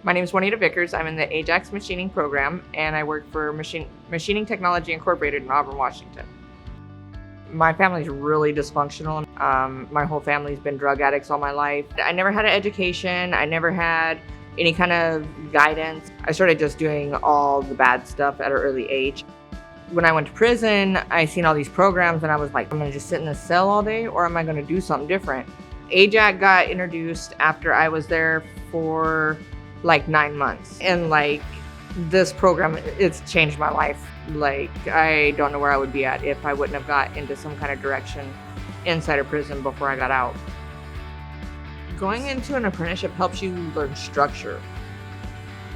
My name is Juanita Vickers. I'm in the AJAC machining program, and I work for Machining Technology Incorporated in Auburn, Washington. My family's really dysfunctional. My whole family's been drug addicts all my life. I never had an education. I never had any kind of guidance. I started just doing all the bad stuff at an early age. When I went to prison, I seen all these programs and I was like, I'm gonna just sit in a cell all day, or am I gonna do something different? AJAC got introduced after I was there for like 9 months. And like this program, it's changed my life. Like I don't know where I would be at if I wouldn't have got into some kind of direction inside of prison before I got out. Going into an apprenticeship helps you learn structure.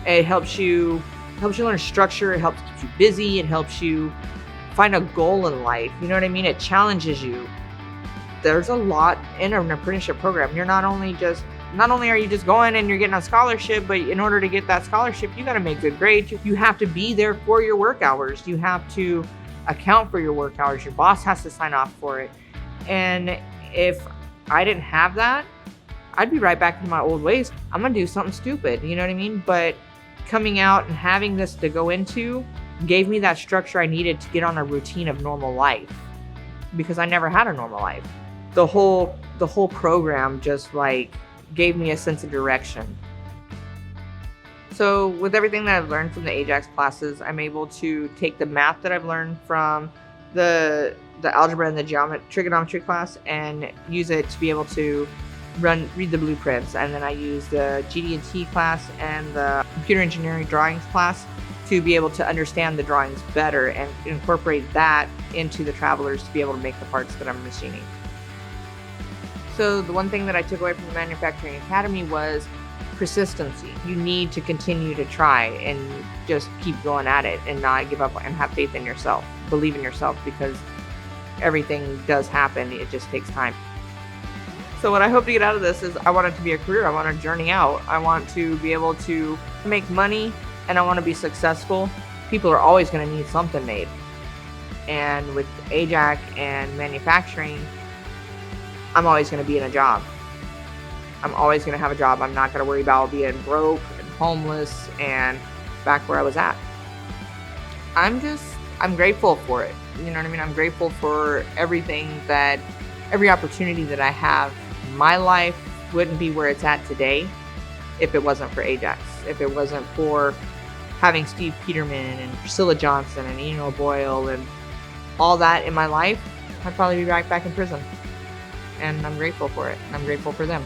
It helps you learn structure. It helps keep you busy. It helps you find a goal in life. You know what I mean? It challenges you. There's a lot in an apprenticeship program. You're not only are you just going and you're getting a scholarship, but in order to get that scholarship, you got to make good grades. You have to be there for your work hours. You have to account for your work hours. Your boss has to sign off for it. And if I didn't have that, I'd be right back to my old ways. I'm going to do something stupid. You know what I mean? But coming out and having this to go into gave me that structure I needed to get on a routine of normal life, because I never had a normal life. The whole program just like gave me a sense of direction. So with everything that I've learned from the AJAC classes, I'm able to take the math that I've learned from the algebra and the trigonometry class and use it to be able to read the blueprints. And then I use the GD&T class and the computer engineering drawings class to be able to understand the drawings better and incorporate that into the travelers to be able to make the parts that I'm machining. So the one thing that I took away from the Manufacturing Academy was persistency. You need to continue to try and just keep going at it and not give up and have faith in yourself. Believe in yourself, because everything does happen. It just takes time. So what I hope to get out of this is I want it to be a career. I want to journey out. I want to be able to make money, and I want to be successful. People are always going to need something made. And with AJAC and manufacturing, I'm always going to be in a job. I'm always going to have a job. I'm not going to worry about being broke and homeless and back where I was at. I'm grateful for it. You know what I mean? I'm grateful for every opportunity that I have. My life wouldn't be where it's at today if it wasn't for AJAC, if it wasn't for having Steve Peterman and Priscilla Johnson and Eno Boyle and all that in my life. I'd probably be right back in prison. And I'm grateful for it. I'm grateful for them.